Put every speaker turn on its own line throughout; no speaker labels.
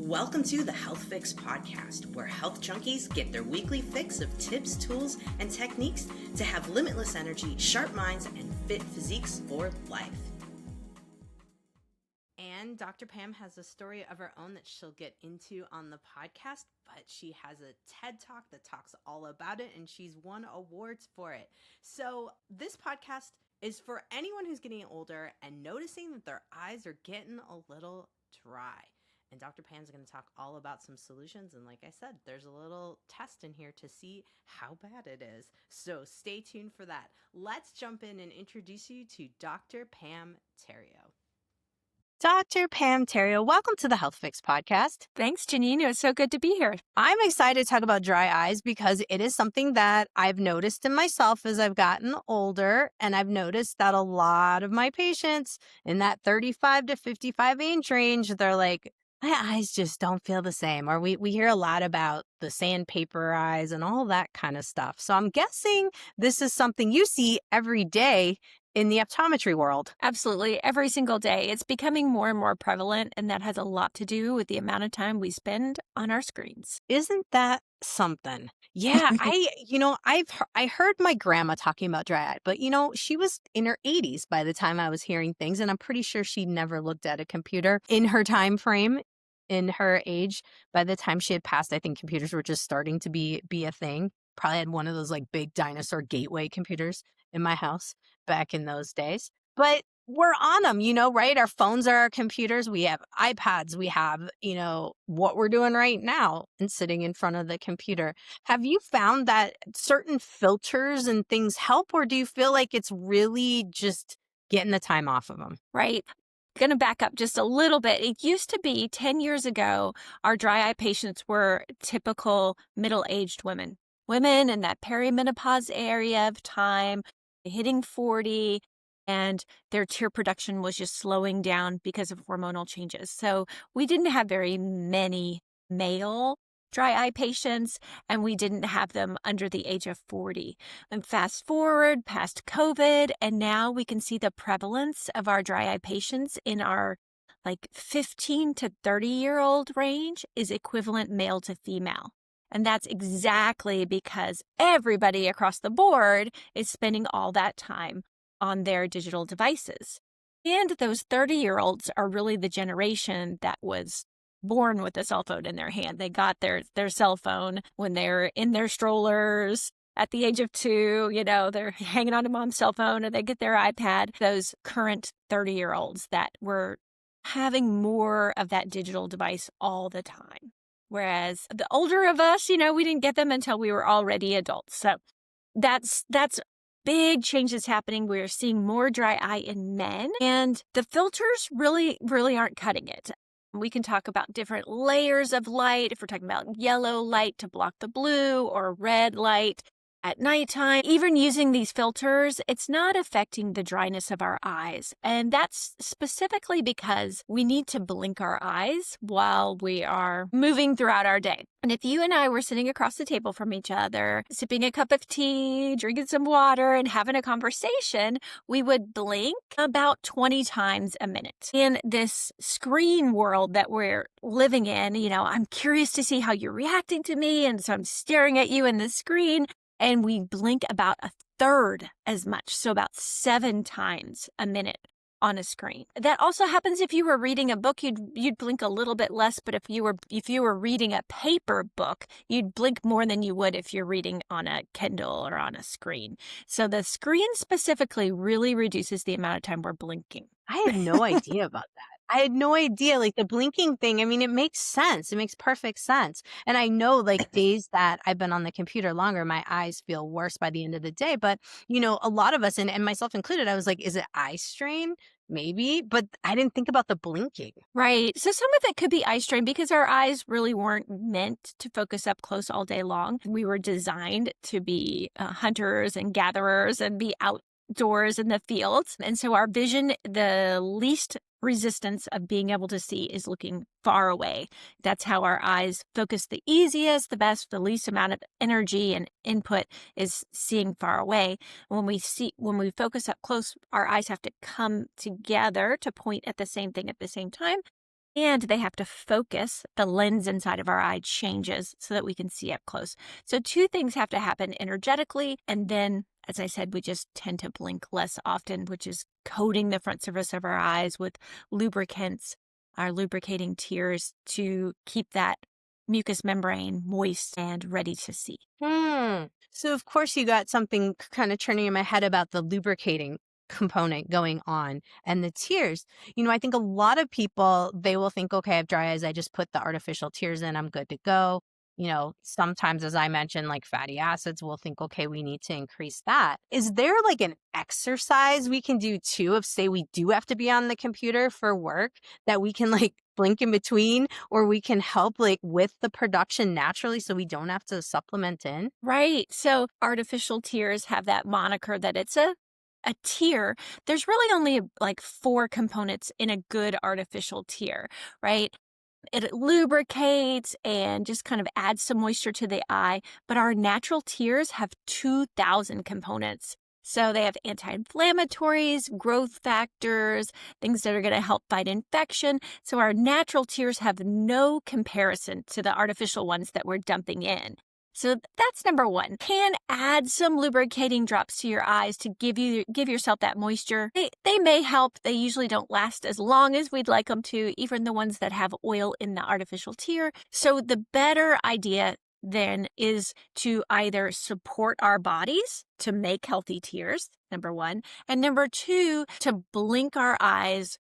Welcome to the Health Fix podcast, where health junkies get their weekly fix of tips, tools, and techniques to have limitless energy, sharp minds, and fit physiques for life. And Dr. Pam has a story of her own that she'll get into on the podcast, but she has a TED Talk that talks all about it, and she's won awards for it. So this podcast is for anyone who's getting older and noticing that their eyes are getting a little dry. And Dr. Pam's going to talk all about some solutions. And like I said, there's a little test in here to see how bad it is. So stay tuned for that. Let's jump in and introduce you to Dr. Pam Theriot. Dr. Pam Theriot, welcome to the Health Fix podcast.
Thanks, Jannine. It was so good to be here.
I'm excited to talk about dry eyes because it is something that I've noticed in myself as I've gotten older. And I've noticed that a lot of my patients in that 35 to 55 age range, they're like, my eyes just don't feel the same. Or we hear a lot about the sandpaper eyes and all that kind of stuff. So I'm guessing this is something you see every day in the optometry world.
Absolutely. Every single day. It's becoming more and more prevalent, and that has a lot to do with the amount of time we spend on our screens.
Isn't that something? Yeah, I heard my grandma talking about dry eye, but she was in her 80s by the time I was hearing things, and I'm pretty sure she never looked at a computer in her time frame. In her age, by the time she had passed, I think computers were just starting to be a thing. Probably had one of those like big dinosaur gateway computers in my house back in those days. But we're on them, right? Our phones are our computers. We have iPads. We have, what we're doing right now and sitting in front of the computer. Have you found that certain filters and things help, or do you feel like it's really just getting the time off of them?
Right. Going to back up just a little bit. It used to be 10 years ago, our dry eye patients were typical middle-aged women in that perimenopause area of time, hitting 40, and their tear production was just slowing down because of hormonal changes. So we didn't have very many male dry eye patients, and we didn't have them under the age of 40. And fast forward past COVID, and now we can see the prevalence of our dry eye patients in our 15 to 30-year-old range is equivalent male to female. And that's exactly because everybody across the board is spending all that time on their digital devices. And those 30-year-olds are really the generation that was born with a cell phone in their hand. They got their cell phone when they're in their strollers at the age of 2, they're hanging on to mom's cell phone, and they get their iPad. Those current 30-year-olds that were having more of that digital device all the time. Whereas the older of us, we didn't get them until we were already adults. So that's big changes happening. We're seeing more dry eye in men, and the filters really, really aren't cutting it. We can talk about different layers of light. If we're talking about yellow light to block the blue or red light at nighttime, even using these filters, it's not affecting the dryness of our eyes. And that's specifically because we need to blink our eyes while we are moving throughout our day. And if you and I were sitting across the table from each other, sipping a cup of tea, drinking some water, and having a conversation, we would blink about 20 times a minute. In this screen world that we're living in, I'm curious to see how you're reacting to me. And so I'm staring at you in the screen. And we blink about a third as much, so about 7 times a minute on a screen. That also happens if you were reading a book, you'd blink a little bit less, but if you were reading a paper book, you'd blink more than you would if you're reading on a Kindle or on a screen. So the screen specifically really reduces the amount of time we're blinking.
I had no idea about that. I had no idea, the blinking thing. I mean, it makes sense. It makes perfect sense. And I know days that I've been on the computer longer, my eyes feel worse by the end of the day. But, a lot of us, and myself included, I was like, is it eye strain? Maybe, but I didn't think about the blinking.
Right. So some of it could be eye strain because our eyes really weren't meant to focus up close all day long. We were designed to be hunters and gatherers and be outdoors in the fields. And so our vision, the least resistance of being able to see is looking far away. That's how our eyes focus the easiest, the best, the least amount of energy and input is seeing far away. When we focus up close, our eyes have to come together to point at the same thing at the same time. and they have to focus. The lens inside of our eye changes so that we can see up close. So two things have to happen energetically. And then, as I said, we just tend to blink less often, which is coating the front surface of our eyes with lubricants, our lubricating tears to keep that mucous membrane moist and ready to see.
So of course you got something kind of churning in my head about the lubricating component going on and the tears. I think a lot of people, they will think, okay, I have dry eyes. I just put the artificial tears in. I'm good to go. Sometimes, as I mentioned, like fatty acids, we'll think, okay, we need to increase that. Is there like an exercise we can do too, if say we do have to be on the computer for work, that we can like blink in between, or we can help like with the production naturally so we don't have to supplement in?
Right. So artificial tears have that moniker that it's a tear. There's really only like four components in a good artificial tear, right? It lubricates and just kind of adds some moisture to the eye. But our natural tears have 2,000 components. So they have anti-inflammatories, growth factors, things that are going to help fight infection. So our natural tears have no comparison to the artificial ones that we're dumping in. So that's number one. Can add some lubricating drops to your eyes to give yourself that moisture. They may help. They usually don't last as long as we'd like them to, even the ones that have oil in the artificial tear. So the better idea then is to either support our bodies to make healthy tears, number one, and number two, to blink our eyes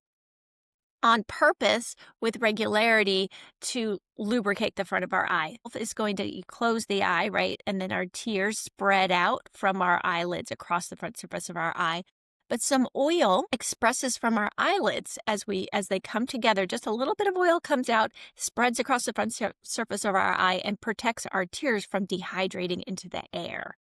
on purpose with regularity to lubricate the front of our eye. It's going to close the eye, right? And then our tears spread out from our eyelids across the front surface of our eye. But some oil expresses from our eyelids as they come together. Just a little bit of oil comes out, spreads across the front surface of our eye, and protects our tears from dehydrating into the air.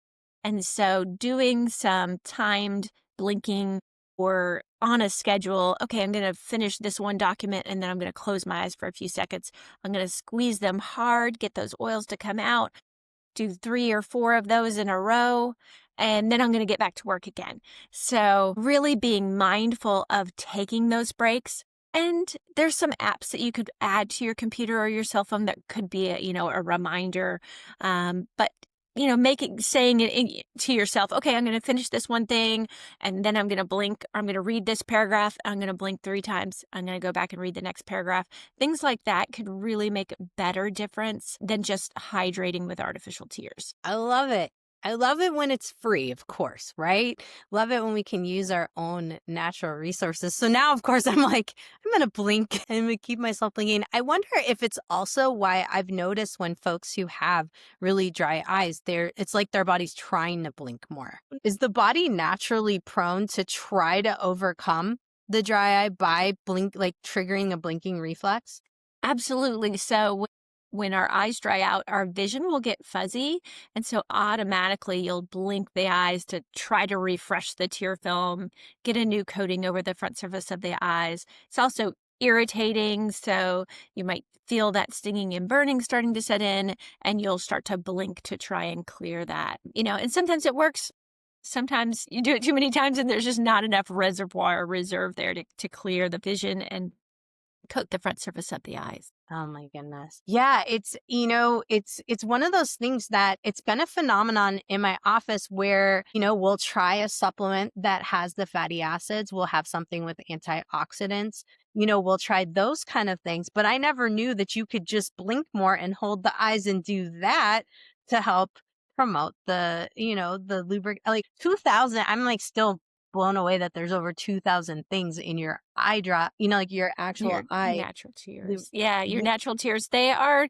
And so doing some timed blinking or on a schedule, okay, I'm going to finish this one document and then I'm going to close my eyes for a few seconds. I'm going to squeeze them hard, get those oils to come out, do 3 or 4 of those in a row, and then I'm going to get back to work again. So really being mindful of taking those breaks. And there's some apps that you could add to your computer or your cell phone that could be a reminder. But saying it to yourself, okay, I'm going to finish this one thing and then I'm going to blink, or I'm going to read this paragraph. I'm going to blink 3 times. I'm going to go back and read the next paragraph. Things like that could really make a better difference than just hydrating with artificial tears.
I love it. I love it when it's free, of course, right? Love it when we can use our own natural resources. So now, of course, I'm like, I'm going to blink and I'm going to keep myself blinking. I wonder if it's also why I've noticed when folks who have really dry eyes, it's like their body's trying to blink more. Is the body naturally prone to try to overcome the dry eye by triggering a blinking reflex?
Absolutely. So when our eyes dry out, our vision will get fuzzy. And so automatically you'll blink the eyes to try to refresh the tear film, get a new coating over the front surface of the eyes. It's also irritating. So you might feel that stinging and burning starting to set in, and you'll start to blink to try and clear that. And sometimes it works. Sometimes you do it too many times and there's just not enough reservoir reserve there to clear the vision and coat the front surface of the eyes.
Oh my goodness. Yeah, it's one of those things that it's been a phenomenon in my office where, we'll try a supplement that has the fatty acids, we'll have something with antioxidants, we'll try those kind of things, but I never knew that you could just blink more and hold the eyes and do that to help promote the lubric, like 2000. I'm like still blown away that there's over 2,000 things in your eye drop, like your actual
Your
eye.
natural tears. Yeah, your natural tears. They are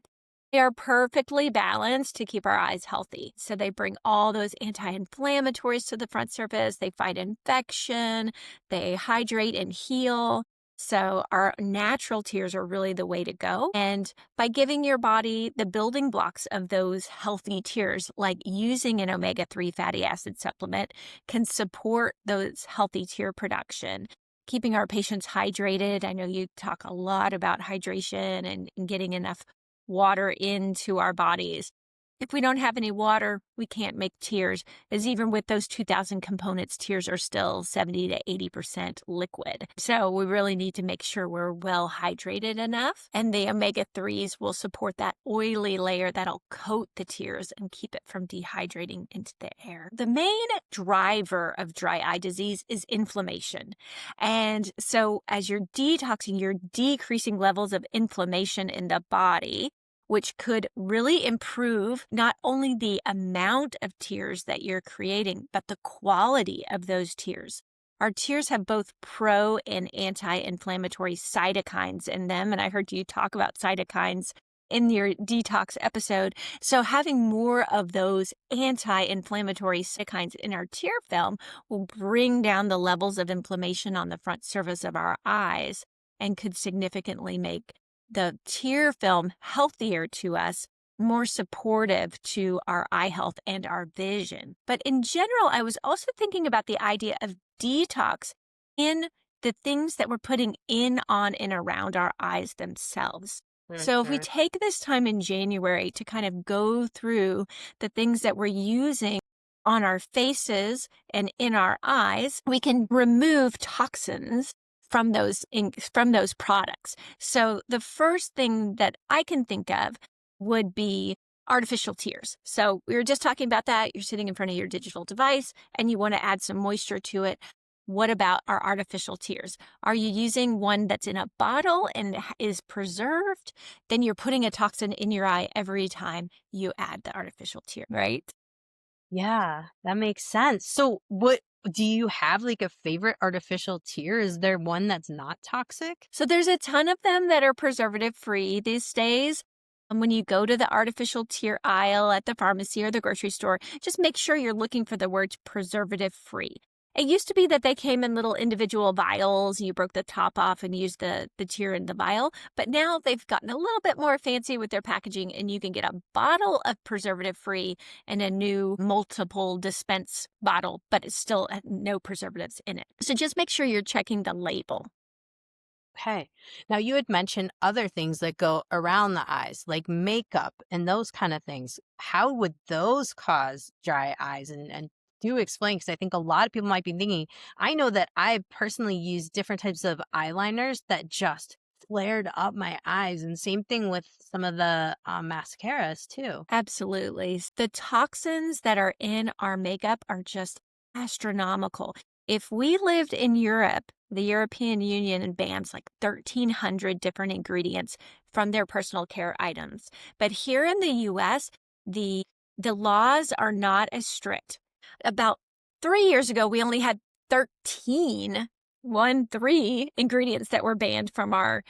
perfectly balanced to keep our eyes healthy. So they bring all those anti-inflammatories to the front surface. They fight infection. They hydrate and heal. So our natural tears are really the way to go. And by giving your body the building blocks of those healthy tears, like using an omega-3 fatty acid supplement, can support those healthy tear production. Keeping our patients hydrated. I know you talk a lot about hydration and getting enough water into our bodies. If we don't have any water, we can't make tears, as even with those 2,000 components, tears are still 70 to 80% liquid. So we really need to make sure we're well hydrated enough. And the omega-3s will support that oily layer that'll coat the tears and keep it from dehydrating into the air. The main driver of dry eye disease is inflammation. And so as you're detoxing, you're decreasing levels of inflammation in the body, which could really improve not only the amount of tears that you're creating, but the quality of those tears. Our tears have both pro and anti-inflammatory cytokines in them. And I heard you talk about cytokines in your detox episode. So having more of those anti-inflammatory cytokines in our tear film will bring down the levels of inflammation on the front surface of our eyes and could significantly make the tear film healthier to us, more supportive to our eye health and our vision. But in general, I was also thinking about the idea of detox in the things that we're putting in, on, and around our eyes themselves. So if we
Mhm.
take this time in January to kind of go through the things that we're using on our faces and in our eyes, we can remove toxins from those products. So the first thing that I can think of would be artificial tears. So we were just talking about that. You're sitting in front of your digital device and you want to add some moisture to it. What about our artificial tears? Are you using one that's in a bottle and is preserved? Then you're putting a toxin in your eye every time you add the artificial tear, right?
Yeah, that makes sense. So, what do you have like a favorite artificial tear? Is there one that's not toxic?
So there's a ton of them that are preservative free these days. And when you go to the artificial tear aisle at the pharmacy or the grocery store, just make sure you're looking for the words preservative free. It used to be that they came in little individual vials. You broke the top off and used the tear in the vial. But now they've gotten a little bit more fancy with their packaging, and you can get a bottle of preservative free and a new multiple dispense bottle, but it's still no preservatives in it. So just make sure you're checking the label.
Okay. Now, you had mentioned other things that go around the eyes, like makeup and those kind of things. How would those cause dry eyes? And do explain, because I think a lot of people might be thinking, I know that I personally use different types of eyeliners that just flared up my eyes. And same thing with some of the mascaras, too.
Absolutely. The toxins that are in our makeup are just astronomical. If we lived in Europe, the European Union bans like 1,300 different ingredients from their personal care items. But here in the US, the the laws are not as strict. About 3 years ago, we only had 13 3 ingredients that were banned from our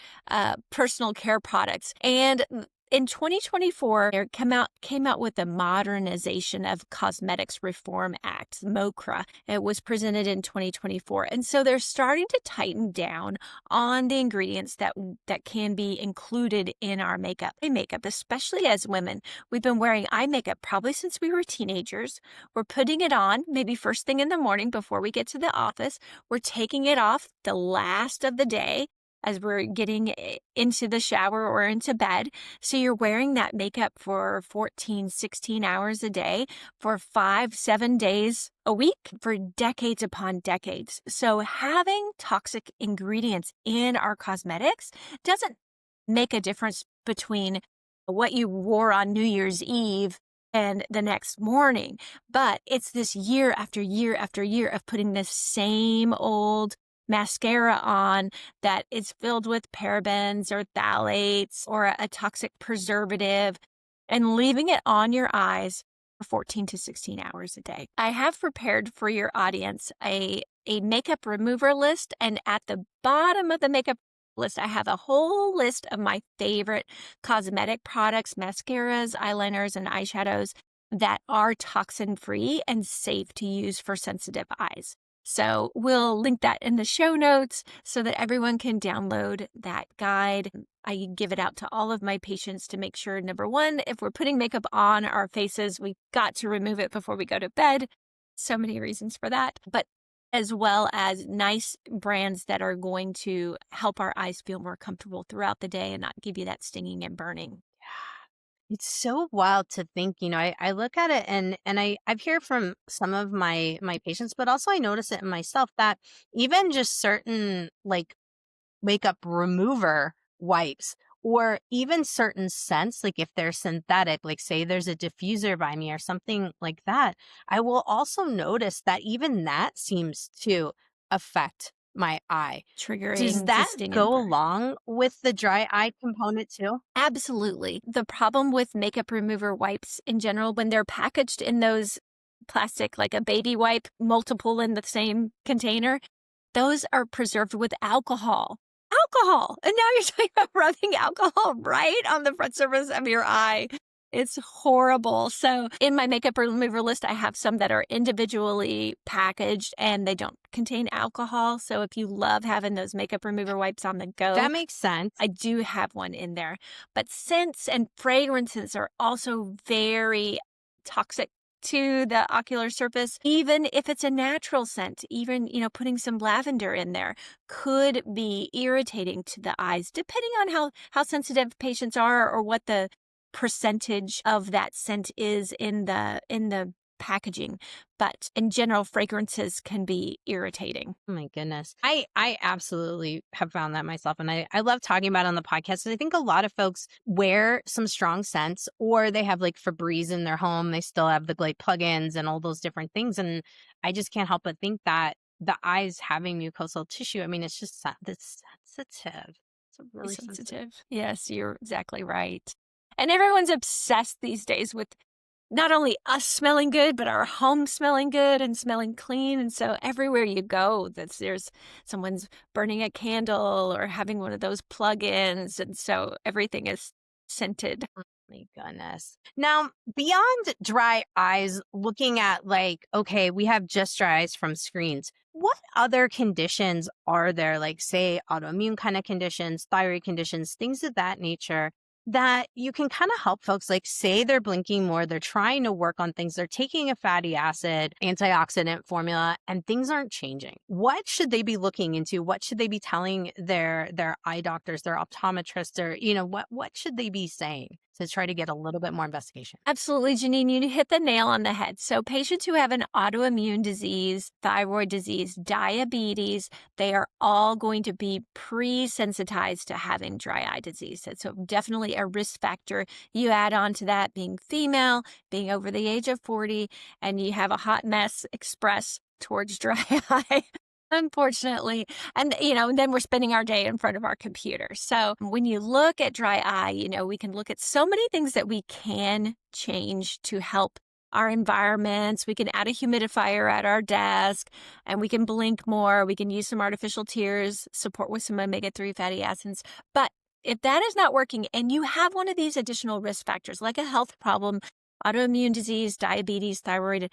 personal care products. And in 2024, there came out with the Modernization of Cosmetics Reform Act, MOCRA. It was presented in 2024. And so they're starting to tighten down on the ingredients that can be included in our makeup. Makeup, especially as women. We've been wearing eye makeup probably since we were teenagers. We're putting it on maybe first thing in the morning before we get to the office. We're taking it off the last of the day as we're getting into the shower or into bed. So you're wearing that makeup for 14, 16 hours a day for 5, 7 days a week for decades upon decades. So having toxic ingredients in our cosmetics doesn't make a difference between what you wore on New Year's Eve and the next morning. But it's this year after year after year of putting the same old mascara on that is filled with parabens or phthalates or a toxic preservative and leaving it on your eyes for 14 to 16 hours a day. I have prepared for your audience a makeup remover list, and at the bottom of the makeup list, I have a whole list of my favorite cosmetic products, mascaras, eyeliners, and eyeshadows that are toxin free and safe to use for sensitive eyes. So we'll link that in the show notes so that everyone can download that guide. I give it out to all of my patients to make sure, number one, if we're putting makeup on our faces, we've got to remove it before we go to bed. So many reasons for that. But as well as nice brands that are going to help our eyes feel more comfortable throughout the day and not give you that stinging and burning.
It's so wild to think, I look at it and I've heard from some of my patients, but also I notice it in myself that even just certain like makeup remover wipes or even certain scents, like if they're synthetic, like say there's a diffuser by me or something like that, I will also notice that even that seems to affect my eye. Does
Triggering
that
existing and
go
burn.
along with the dry eye component too?
Absolutely. The problem with makeup remover wipes in general, when they're packaged in those plastic, like a baby wipe, multiple in the same container, those are preserved with alcohol. Alcohol! And now you're talking about rubbing alcohol right on the front surface of your eye. It's horrible. So, in my makeup remover list, I have some that are individually packaged and they don't contain alcohol. So, if you love having those makeup remover wipes on the go,
That makes sense.
I do have one in there. But scents and fragrances are also very toxic to the ocular surface, even if it's a natural scent. Even, putting some lavender in there could be irritating to the eyes, depending on how sensitive patients are or what the percentage of that scent is in the packaging. But in general, fragrances can be irritating.
Oh my goodness. I absolutely have found that myself. And I love talking about it on the podcast because I think a lot of folks wear some strong scents or they have like Febreze in their home. They still have the like plugins and all those different things. And I just can't help but think that the eyes having mucosal tissue, I mean, it's just it's sensitive. It's really sensitive.
Sensitive. Yes, you're exactly right. And everyone's obsessed these days with not only us smelling good, but our home smelling good and smelling clean. And so everywhere you go, there's someone's burning a candle or having one of those plug-ins. And so everything is scented.
My goodness. Now, beyond dry eyes, looking at like, okay, we have just dry eyes from screens. What other conditions are there, like, say, autoimmune kind of conditions, thyroid conditions, things of that nature that you can kind of help folks, like, say they're blinking more, they're trying to work on things, they're taking a fatty acid antioxidant formula, and things aren't changing. What should they be looking into? What should they be telling their eye doctors, their optometrists, or, what should they be saying to try to get a little bit more investigation?
Absolutely, Janine, you hit the nail on the head. So, patients who have an autoimmune disease, thyroid disease, diabetes, they are all going to be pre sensitized to having dry eye disease. And so, definitely a risk factor. You add on to that being female, being over the age of 40, and you have a hot mess express towards dry eye. Unfortunately. And, then we're spending our day in front of our computer. So when you look at dry eye, we can look at so many things that we can change to help our environments. We can add a humidifier at our desk and we can blink more. We can use some artificial tears, support with some omega-3 fatty acids. But if that is not working and you have one of these additional risk factors, like a health problem, autoimmune disease, diabetes, thyroid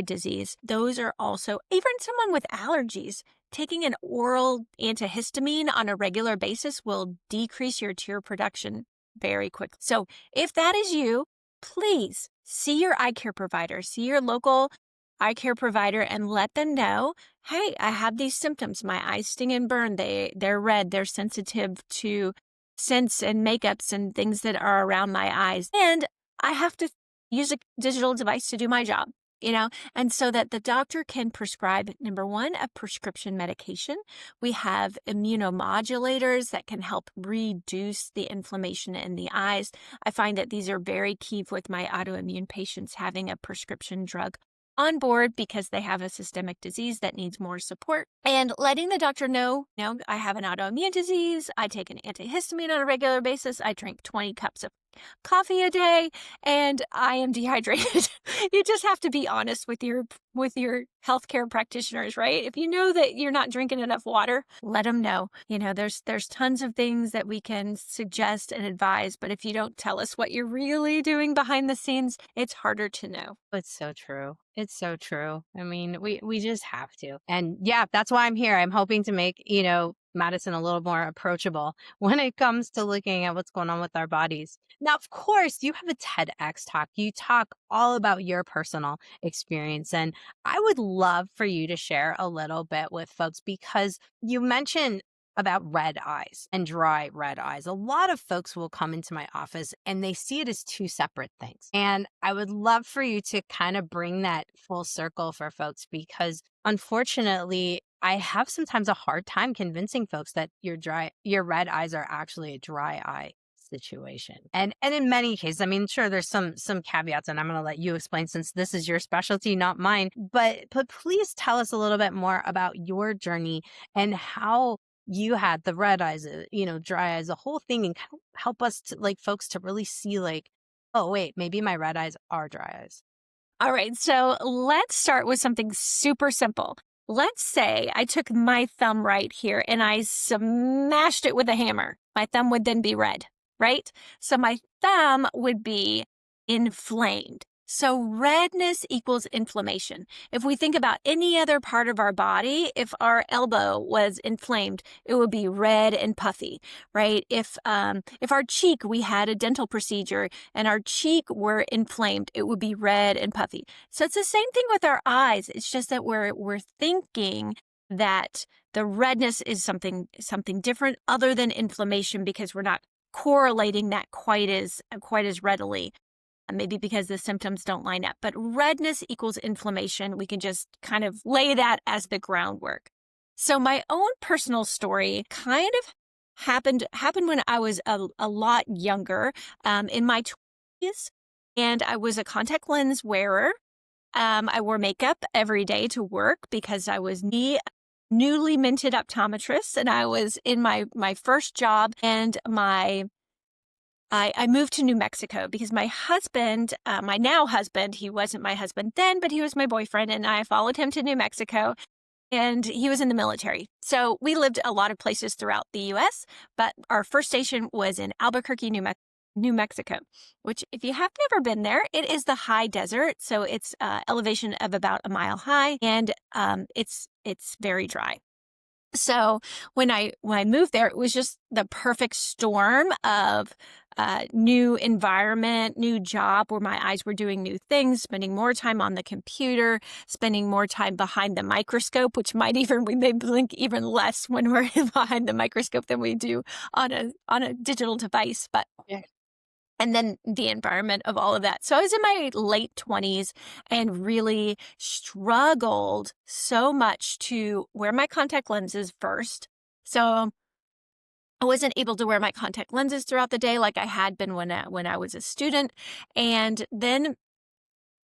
disease, those are also, even someone with allergies, taking an oral antihistamine on a regular basis will decrease your tear production very quickly. So if that is you, please see your eye care provider, see your local eye care provider and let them know, hey, I have these symptoms. My eyes sting and burn. They're red. They're sensitive to scents and makeups and things that are around my eyes. And I have to use a digital device to do my job, and so that the doctor can prescribe, number one, a prescription medication. We have immunomodulators that can help reduce the inflammation in the eyes. I find that these are very key with my autoimmune patients having a prescription drug on board because they have a systemic disease that needs more support, and letting the doctor know, I have an autoimmune disease. I take an antihistamine on a regular basis. I drink 20 cups of coffee a day and I am dehydrated. You just have to be honest with your healthcare practitioners, right? If you know that you're not drinking enough water, let them know. There's tons of things that we can suggest and advise, but if you don't tell us what you're really doing behind the scenes, it's harder to know.
It's so true. It's so true. I mean, we just have to. And yeah, that's why I'm here. I'm hoping to make, medicine a little more approachable when it comes to looking at what's going on with our bodies. Now, of course, you have a TEDx talk. You talk all about your personal experience. And I would love for you to share a little bit with folks because you mentioned about red eyes and dry red eyes. A lot of folks will come into my office and they see it as two separate things. And I would love for you to kind of bring that full circle for folks because unfortunately, I have sometimes a hard time convincing folks that your red eyes are actually a dry eye situation. And in many cases, I mean, sure, there's some caveats, and I'm going to let you explain since this is your specialty, not mine. But please tell us a little bit more about your journey and how you had the red eyes, dry eyes, the whole thing, and kind of help us to like folks to really see like, oh wait, maybe my red eyes are dry eyes.
All right, so let's start with something super simple. Let's say I took my thumb right here and I smashed it with a hammer. My thumb would then be red, right? So my thumb would be inflamed. So redness equals inflammation. If we think about any other part of our body, if our elbow was inflamed, it would be red and puffy, right? If our cheek, we had a dental procedure and our cheek were inflamed, it would be red and puffy. So it's the same thing with our eyes. It's just that we're thinking that the redness is something different other than inflammation because we're not correlating that quite as readily. Maybe because the symptoms don't line up, but redness equals inflammation. We can just kind of lay that as the groundwork. So my own personal story kind of happened when I was a lot younger, in my 20s, and I was a contact lens wearer. I wore makeup every day to work because I was newly minted optometrist, and I was in my first job, and I moved to New Mexico because my husband, my now husband, he wasn't my husband then, but he was my boyfriend, and I followed him to New Mexico, and he was in the military. So we lived a lot of places throughout the U.S., but our first station was in Albuquerque, New Mexico, which if you have never been there, it is the high desert. So it's elevation of about a mile high, and it's very dry. So when I moved there, it was just the perfect storm of new environment, new job where my eyes were doing new things, spending more time on the computer, spending more time behind the microscope, which we may blink even less when we're behind the microscope than we do on a digital device. But
Yeah.
and then the environment of all of that. So I was in my late 20s and really struggled so much to wear my contact lenses first. So I wasn't able to wear my contact lenses throughout the day like I had been when I was a student. And then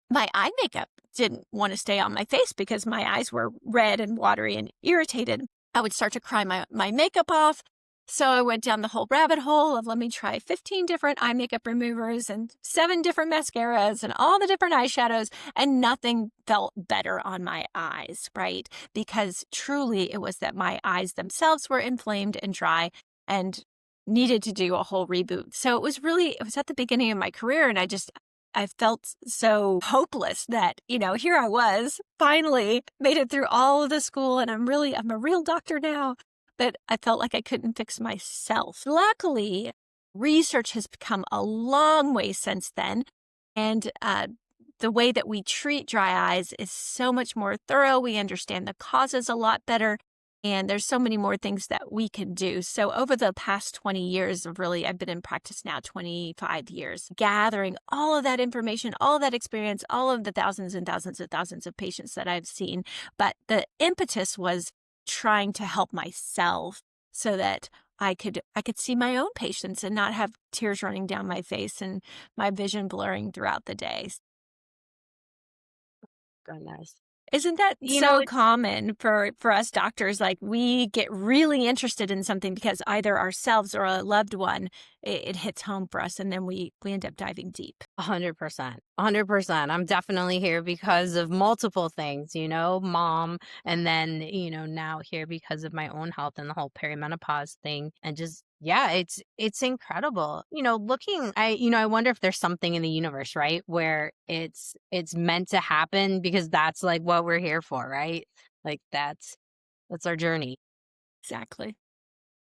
my eye makeup didn't want to stay on my face because my eyes were red and watery and irritated. I would start to cry my makeup off. So I went down the whole rabbit hole of let me try 15 different eye makeup removers and 7 different mascaras and all the different eyeshadows, and nothing felt better on my eyes, right? Because truly it was that my eyes themselves were inflamed and dry and needed to do a whole reboot. So it was at the beginning of my career, and I felt so hopeless that, here I was, finally made it through all of the school, and I'm a real doctor now. But I felt like I couldn't fix myself. Luckily, research has come a long way since then. And the way that we treat dry eyes is so much more thorough. We understand the causes a lot better. And there's so many more things that we can do. So over the past 20 years I've been in practice now 25 years, gathering all of that information, all of that experience, all of the thousands and thousands and thousands of patients that I've seen. But the impetus was trying to help myself so that I could see my own patients and not have tears running down my face and my vision blurring throughout the day.
Goodness.
Isn't that so
It's
common for us doctors? Like we get really interested in something because either ourselves or a loved one, it hits home for us, and then we end up diving deep.
100%. 100%. I'm definitely here because of multiple things, mom, and then, now here because of my own health and the whole perimenopause thing. And just, yeah, it's incredible. I wonder if there's something in the universe, right? Where it's meant to happen because that's like what we're here for, right? Like that's our journey.
Exactly.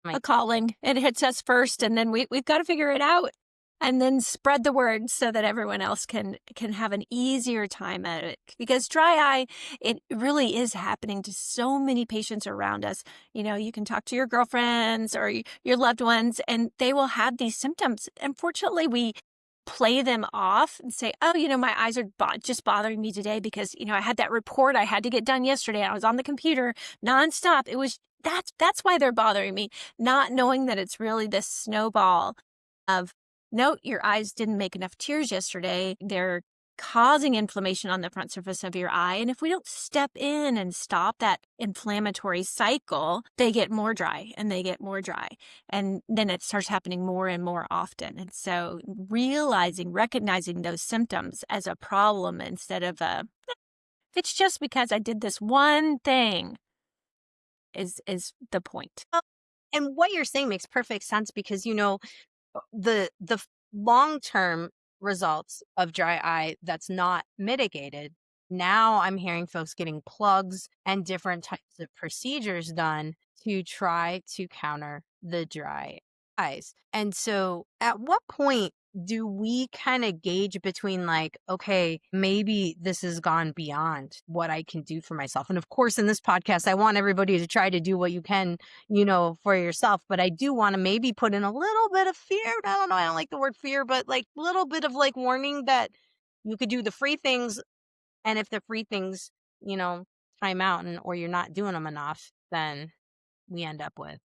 My
A calling. It hits us first, and then we've got to figure it out. And then spread the word so that everyone else can have an easier time at it. Because dry eye, it really is happening to so many patients around us. You know, you can talk to your girlfriends or your loved ones, and they will have these symptoms. Unfortunately, we play them off and say, oh, you know, my eyes are just bothering me today because, you know, I had that report I had to get done yesterday. I was on the computer nonstop. It was that's why they're bothering me, not knowing that it's really this snowball of, no, your eyes didn't make enough tears yesterday. They're causing inflammation on the front surface of your eye. And if we don't step in and stop that inflammatory cycle, they get more dry and they get more dry. And then it starts happening more and more often. And so recognizing those symptoms as a problem instead of it's just because I did this one thing is the point.
Well, and what you're saying makes perfect sense because, the long-term results of dry eye that's not mitigated. Now I'm hearing folks getting plugs and different types of procedures done to try to counter the dry eyes. And so at what point do we kind of gauge between like, okay, maybe this has gone beyond what I can do for myself? And of course, in this podcast, I want everybody to try to do what you can, for yourself. But I do want to maybe put in a little bit of fear. I don't know. I don't like the word fear, but like a little bit of like warning that you could do the free things. And if the free things, time out or you're not doing them enough, then we end up with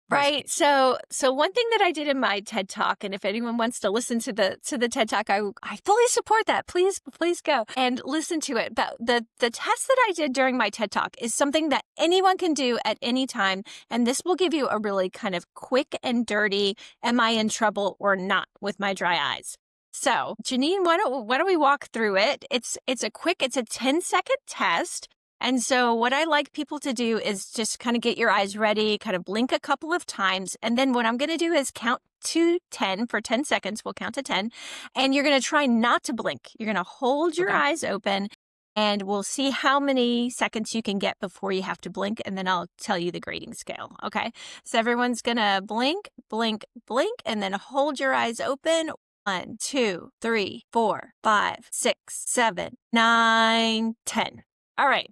worse
Right.
case.
So one thing that I did in my TED Talk, and if anyone wants to listen to the TED Talk, I fully support that. Please go and listen to it. But the test that I did during my TED Talk is something that anyone can do at any time, and this will give you a really kind of quick and dirty, am I in trouble or not with my dry eyes? So, Jannine, why don't we walk through it? It's a 10-second test. And so what I like people to do is just kind of get your eyes ready, kind of blink a couple of times. And then what I'm going to do is count to 10 for 10 seconds. We'll count to 10. And you're going to try not to blink. You're going to hold your
Okay.
eyes open and we'll see how many seconds you can get before you have to blink. And then I'll tell you the grading scale. Okay. So everyone's going to blink, blink, blink, and then hold your eyes open. 1, 2, 3, 4, 5, 6, 7, 9, 10. All right.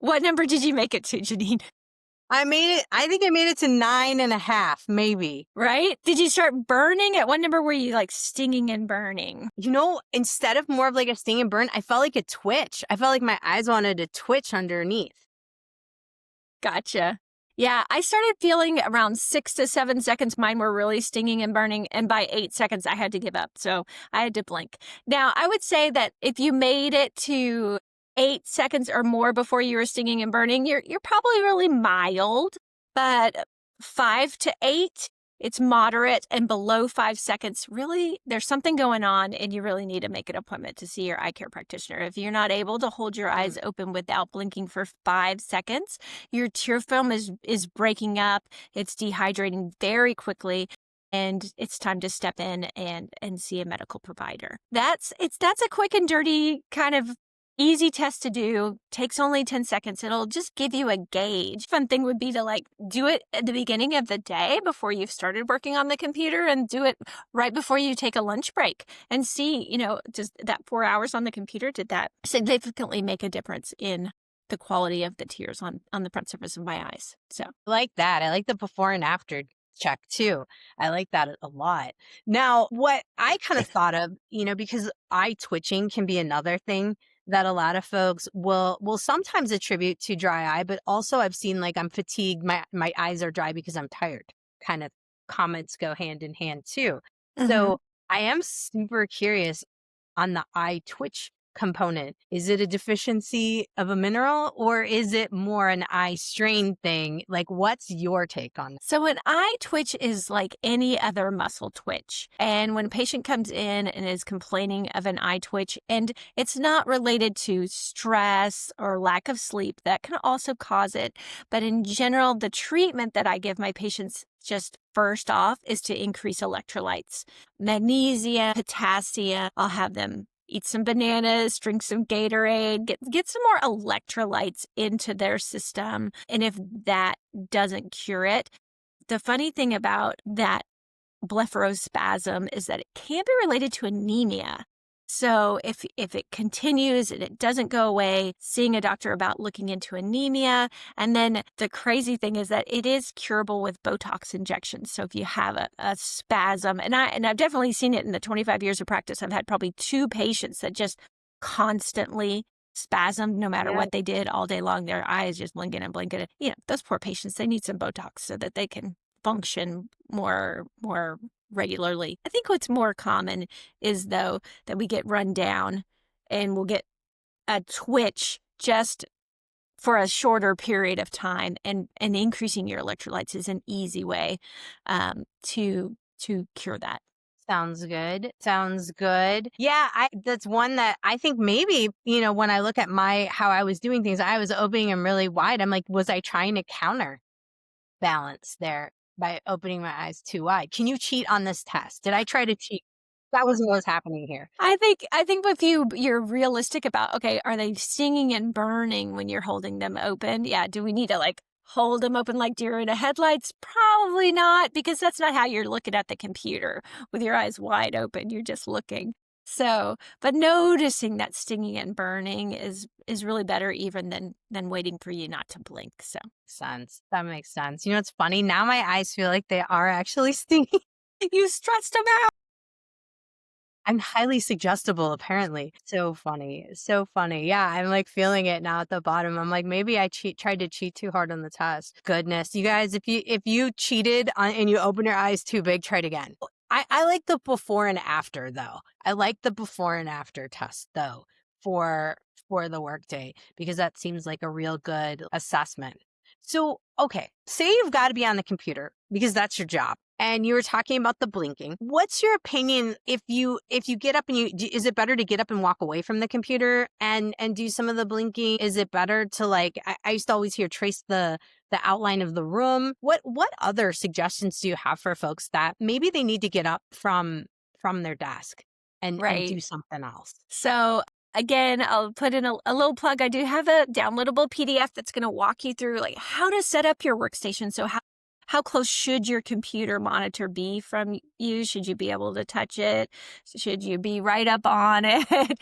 What number did you make it to, Jannine?
I think I made it to 9.5, maybe.
Right? Did you start burning? At what number were you like stinging and burning?
Instead of more of like a sting and burn, I felt like a twitch. I felt like my eyes wanted to twitch underneath.
Gotcha. Yeah, I started feeling around 6 to 7 seconds. Mine were really stinging and burning. And by 8 seconds, I had to give up. So I had to blink. Now, I would say that if you made it to 8 seconds or more before you were stinging and burning, you're probably really mild. But 5 to 8, it's moderate. And below 5 seconds, really, there's something going on and you really need to make an appointment to see your eye care practitioner. If you're not able to hold your eyes open without blinking for 5 seconds, your tear film is breaking up. It's dehydrating very quickly. And it's time to step in and see a medical provider. That's a quick and dirty kind of easy test to do. Takes only 10 seconds. It'll just give you a gauge. Fun thing would be to like do it at the beginning of the day before you've started working on the computer and do it right before you take a lunch break and see, does that 4 hours on the computer, did that significantly make a difference in the quality of the tears on the front surface of my eyes? So
I like that. I like the before and after check too. I like that a lot. Now, what I kind of thought of, because eye twitching can be another thing that a lot of folks will sometimes attribute to dry eye, but also I've seen like I'm fatigued, my eyes are dry because I'm tired. Kind of comments go hand in hand too. So I am super curious on the eye twitch component. Is it a deficiency of a mineral or is it more an eye strain thing? Like, what's your take on that?
So an eye twitch is like any other muscle twitch. And when a patient comes in and is complaining of an eye twitch, and it's not related to stress or lack of sleep, that can also cause it. But in general, the treatment that I give my patients just first off is to increase electrolytes, magnesium, potassium. I'll have them eat some bananas, drink some Gatorade, get some more electrolytes into their system. And if that doesn't cure it, the funny thing about that blepharospasm is that it can be related to anemia. So if it continues and it doesn't go away, seeing a doctor about looking into anemia. And then the crazy thing is that it is curable with Botox injections. So if you have a spasm, and I've definitely seen it in the 25 years of practice, I've had probably 2 patients that just constantly spasm no matter
Yeah.
what they did all day long. Their eyes just blinking and blinking. You know, those poor patients, they need some Botox so that they can function more regularly. I think what's more common is, though, that we get run down and we'll get a twitch just for a shorter period of time, and increasing your electrolytes is an easy way to cure that.
Sounds good. Sounds good. Yeah, that's one that I think maybe, when I look at how I was doing things, I was opening them really wide. I'm like, was I trying to counterbalance there by opening my eyes too wide? Can you cheat on this test? Did I try to cheat? That wasn't what was happening here.
I think if you're realistic about, okay, are they stinging and burning when you're holding them open? Yeah. Do we need to like hold them open like deer in the headlights? Probably not, because that's not how you're looking at the computer with your eyes wide open. You're just looking. So, but noticing that stinging and burning is really better even than waiting for you not to blink. So
Sense. That makes sense. It's funny. Now my eyes feel like they are actually stinging.
you stretched them out.
I'm highly suggestible, apparently. So funny. So funny. Yeah, I'm like feeling it now at the bottom. I'm like, maybe I tried to cheat too hard on the test. Goodness. You guys, if you cheated and you open your eyes too big, try it again. I like the before and after though. I like the before and after test though for the workday, because that seems like a real good assessment. So, okay, say you've got to be on the computer because that's your job. And you were talking about the blinking. What's your opinion if you get up and is it better to get up and walk away from the computer and do some of the blinking? Is it better to like I used to always hear trace the outline of the room? What other suggestions do you have for folks that maybe they need to get up from their desk and
Right.
do something else?
So again, I'll put in a little plug. I do have a downloadable PDF that's going to walk you through like how to set up your workstation. So how close should your computer monitor be from you? Should you be able to touch it? Should you be right up on it?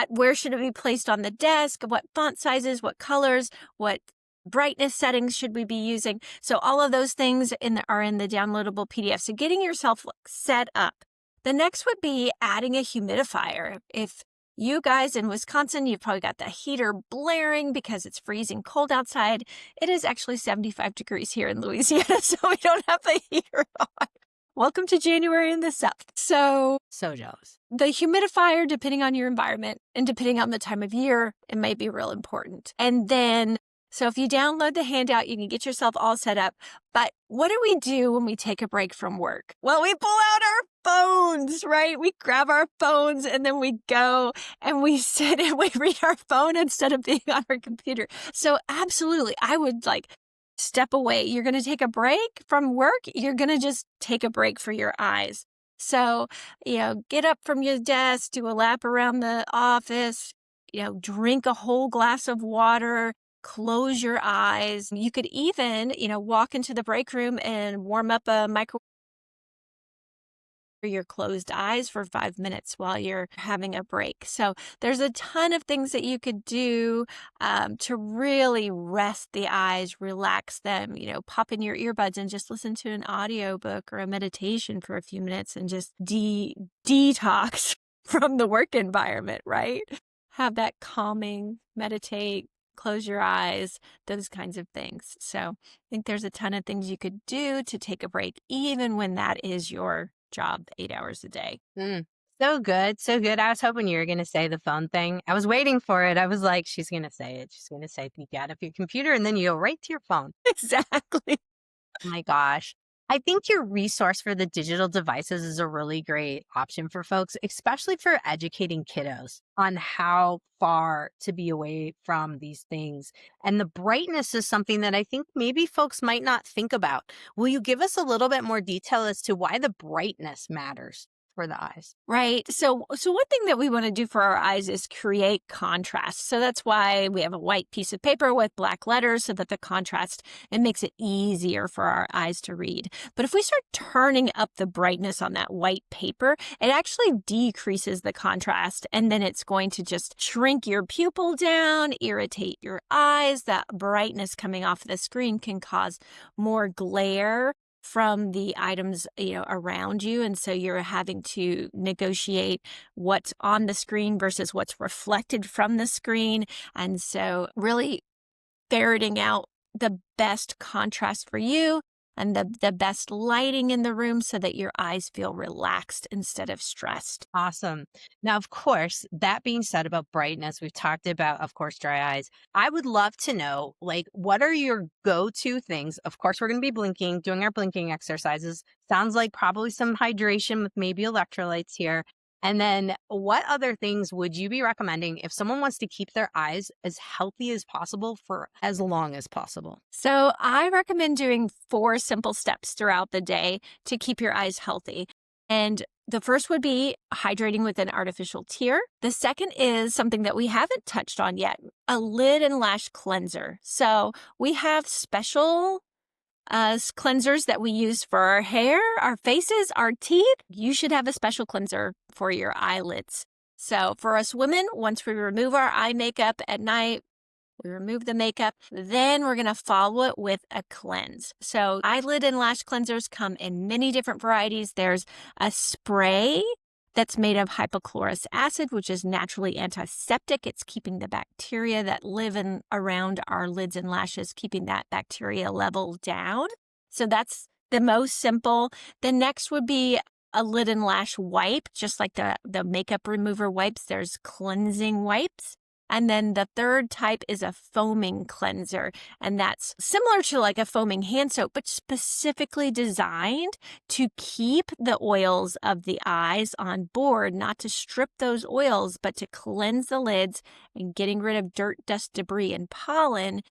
Where should it be placed on the desk? What font sizes? What colors? What brightness settings should we be using? So all of those things are in the downloadable PDF. So getting yourself set up. The next would be adding a humidifier. If you guys in Wisconsin, you've probably got the heater blaring because it's freezing cold outside. It is actually 75 degrees here in Louisiana, so we don't have the heater on. Welcome to January in the South. So
So jealous.
the humidifier, depending on your environment and depending on the time of year, it may be real important. And then, so if you download the handout, you can get yourself all set up. But what do we do when we take a break from work? Well, we pull out our phones, right? We grab our phones and then we go and we sit and we read our phone instead of being on our computer. So absolutely, I would like step away. You're going to take a break from work. You're going to just take a break for your eyes. So, get up from your desk, do a lap around the office, drink a whole glass of water, close your eyes. You could even, walk into the break room and warm up a microwave for your closed eyes for 5 minutes while you're having a break. So there's a ton of things that you could do to really rest the eyes, relax them, pop in your earbuds and just listen to an audiobook or a meditation for a few minutes and just detox from the work environment, right? Have that calming, meditate, close your eyes, those kinds of things. So I think there's a ton of things you could do to take a break, even when that is your job 8 hours a day.
Mm. So good. So good. I was hoping you were going to say the phone thing. I was waiting for it. I was like, she's going to say it. She's going to say, you get off your computer and then you go right to your phone.
Exactly.
Oh my gosh. I think your resource for the digital devices is a really great option for folks, especially for educating kiddos on how far to be away from these things. And the brightness is something that I think maybe folks might not think about. Will you give us a little bit more detail as to why the brightness matters for the eyes.
Right. So one thing that we want to do for our eyes is create contrast. So that's why we have a white piece of paper with black letters so that the contrast, it makes it easier for our eyes to read. But if we start turning up the brightness on that white paper, it actually decreases the contrast, and then it's going to just shrink your pupil down, irritate your eyes. That brightness coming off the screen can cause more glare from the items, around you. And so you're having to negotiate what's on the screen versus what's reflected from the screen. And so really ferreting out the best contrast for you and the best lighting in the room so that your eyes feel relaxed instead of stressed.
Awesome. Now, of course, that being said about brightness, we've talked about, of course, dry eyes. I would love to know, like, what are your go-to things? Of course, we're going to be blinking, doing our blinking exercises. Sounds like probably some hydration with maybe electrolytes here. And then what other things would you be recommending if someone wants to keep their eyes as healthy as possible for as long as possible?
So I recommend doing 4 simple steps throughout the day to keep your eyes healthy. And the first would be hydrating with an artificial tear. The second is something that we haven't touched on yet, a lid and lash cleanser. So we have special cleansers that we use for our hair, our faces, our teeth. You should have a special cleanser for your eyelids. So for us women, once we remove our eye makeup at night, we remove the makeup, then we're going to follow it with a cleanse. So eyelid and lash cleansers come in many different varieties. There's a spray that's made of hypochlorous acid, which is naturally antiseptic. It's keeping the bacteria that live in around our lids and lashes, keeping that bacteria level down. So that's the most simple. The next would be a lid and lash wipe, just like the makeup remover wipes. There's cleansing wipes. And then the third type is a foaming cleanser. And that's similar to like a foaming hand soap, but specifically designed to keep the oils of the eyes on board, not to strip those oils, but to cleanse the lids and getting rid of dirt, dust, debris, and pollen,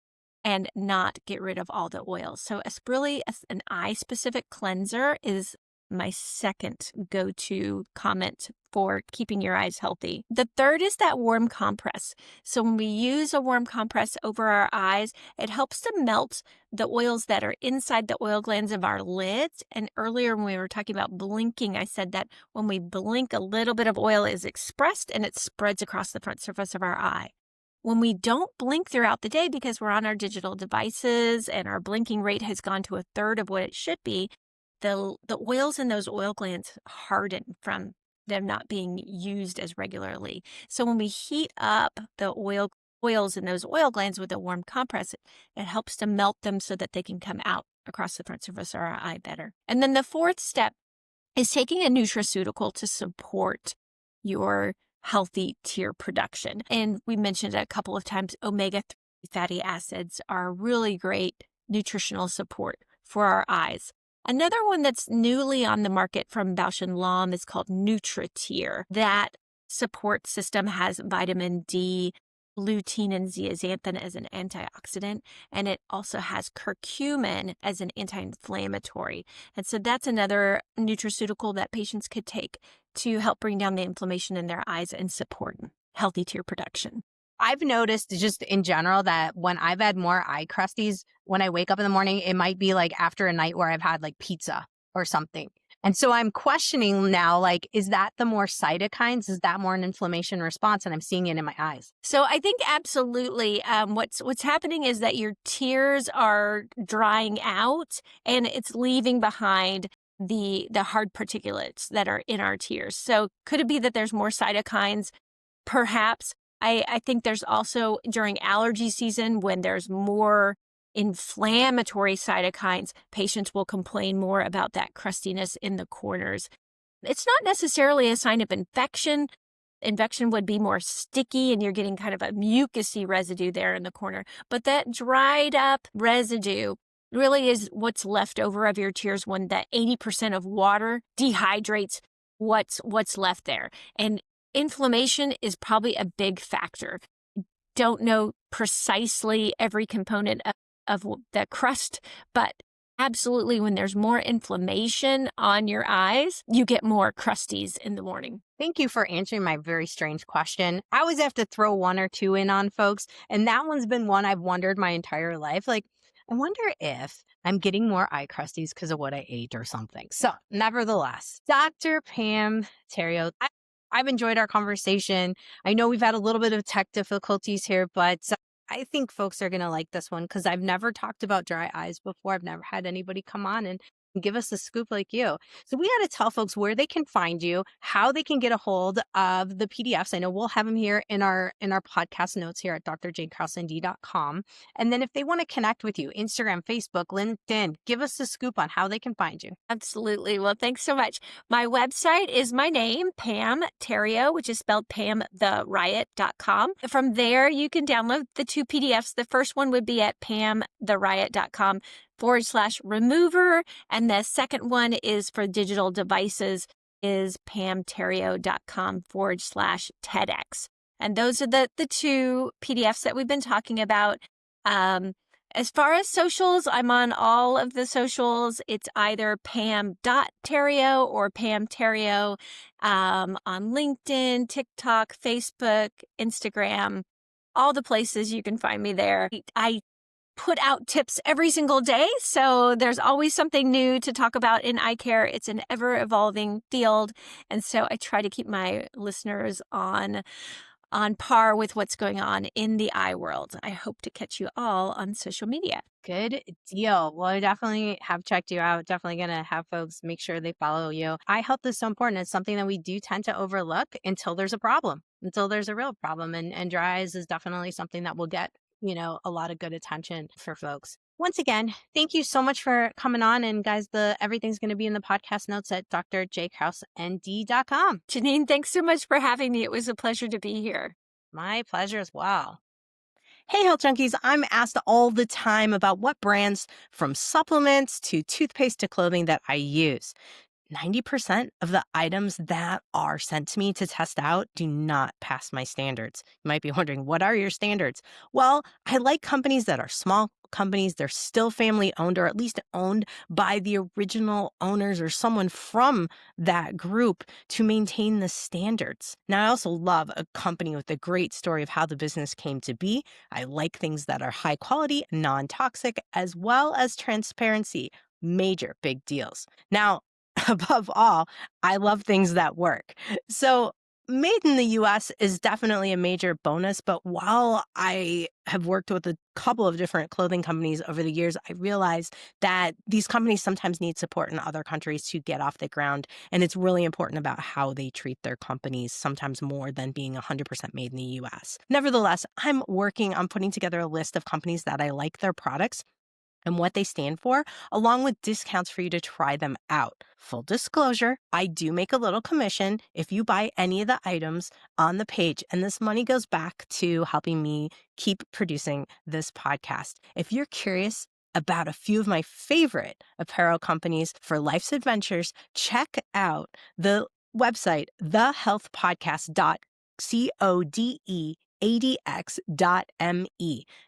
and not get rid of all the oils. So it's really an eye-specific cleanser is my second go-to comment for keeping your eyes healthy. The third is that warm compress. So when we use a warm compress over our eyes, it helps to melt the oils that are inside the oil glands of our lids. And earlier when we were talking about blinking, I said that when we blink, a little bit of oil is expressed and it spreads across the front surface of our eye. When we don't blink throughout the day because we're on our digital devices and our blinking rate has gone to a third of what it should be, the oils in those oil glands harden from them not being used as regularly. So when we heat up the oils in those oil glands with a warm compress, it helps to melt them so that they can come out across the front surface of our eye better. And then the fourth step is taking a nutraceutical to support your healthy tear production. And we mentioned it a couple of times, omega-3 fatty acids are really great nutritional support for our eyes. Another one that's newly on the market from Bausch& Lomb is called NutriTear. That support system has vitamin D, lutein, and zeaxanthin as an antioxidant, and it also has curcumin as an anti-inflammatory. And so that's another nutraceutical that patients could take to help bring down the inflammation in their eyes and support healthy tear production.
I've noticed just in general that when I've had more eye crusties, when I wake up in the morning, it might be like after a night where I've had like pizza or something. And so I'm questioning now, like, is that the more cytokines? Is that more an inflammation response? And I'm seeing it in my eyes.
So I think absolutely. What's happening is that your tears are drying out and it's leaving behind the hard particulates that are in our tears. So could it be that there's more cytokines? Perhaps. I think there's also during allergy season when there's more inflammatory cytokines, patients will complain more about that crustiness in the corners. It's not necessarily a sign of infection. Infection would be more sticky and you're getting kind of a mucousy residue there in the corner. But that dried up residue really is what's left over of your tears when that 80% of water dehydrates what's left there. And inflammation is probably a big factor. Don't know precisely every component of the crust, but Absolutely. When there's more inflammation on your eyes, you get more crusties in the morning.
Thank you for answering my very strange question. I always have to throw one or two in on folks, and that one's been one I've wondered my entire life. Like, I wonder if I'm getting more eye crusties because of what I ate or something. So, nevertheless, Dr. Pam Theriot, I've enjoyed our conversation. I know we've had a little bit of tech difficulties here, but I think folks are going to like this one because I've never talked about dry eyes before. I've never had anybody come on and give us a scoop like you. So we got to tell folks where they can find you, how they can get a hold of the PDFs. I know we'll have them here in our podcast notes here at drjkrauseND.com. And then if they want to connect with you, Instagram, Facebook, LinkedIn, give us a scoop on how they can find you.
Absolutely. Well, thanks so much. My website is my name, Pam Theriot, which is spelled PamTheRiot.com. From there, you can download the 2 PDFs. The first one would be at PamTheRiot.com/remover. And the second one is for digital devices is PamTheriot.com/TEDx. And those are the 2 PDFs that we've been talking about. As far as socials, I'm on all of the socials. It's either Pam.Theriot or Pam Theriot on LinkedIn, TikTok, Facebook, Instagram, all the places you can find me there. I put out tips every single day, so there's always something new to talk about in eye care. It's an ever-evolving field, and so I try to keep my listeners on par with what's going on in the eye world. I hope to catch you all on social media.
Good deal. Well, I definitely have checked you out. Definitely going to have folks make sure they follow you. Eye health is so important. It's something that we do tend to overlook until there's a problem, until there's a real problem. And dry eyes is definitely something that will get, a lot of good attention for folks. Once again, thank you so much for coming on. And guys, everything's going to be in the podcast notes at drjkrauseND.com.
Jannine, thanks so much for having me. It was a pleasure to be here.
My pleasure as well. Hey, health junkies, I'm asked all the time about what brands, from supplements to toothpaste to clothing, that I use. 90% of the items that are sent to me to test out do not pass my standards. You might be wondering, what are your standards? Well, I like companies that are small companies. They're still family owned, or at least owned by the original owners or someone from that group, to maintain the standards. Now, I also love a company with a great story of how the business came to be. I like things that are high quality, non-toxic, as well as transparency. Major big deals. Now, above all, I love things that work. So made in the US is definitely a major bonus. But while I have worked with a couple of different clothing companies over the years, I realized that these companies sometimes need support in other countries to get off the ground. And it's really important about how they treat their companies, sometimes more than being 100% made in the US. Nevertheless, I'm working on putting together a list of companies that I like their products and what they stand for, along with discounts for you to try them out. Full disclosure, I do make a little commission if you buy any of the items on the page, and this money goes back to helping me keep producing this podcast. If you're curious about a few of my favorite apparel companies for life's adventures, check out the website, thehealthpodcast.codexadx.me.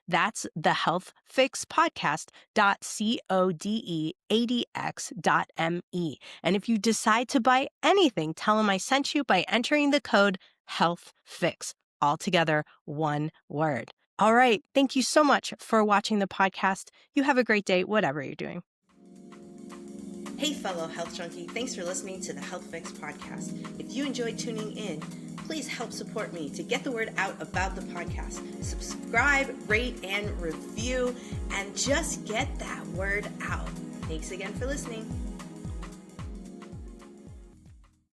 That's the healthfixpodcast.codexadx.me. And if you decide to buy anything, tell them I sent you by entering the code HEALTHFIX. Altogether, one word. All right. Thank you so much for watching the podcast. You have a great day, whatever you're doing. Hey, fellow health junkie. Thanks for listening to the Health Fix podcast. If you enjoyed tuning in, please help support me to get the word out about the podcast. Subscribe, rate, and review, and just get that word out. Thanks again for listening.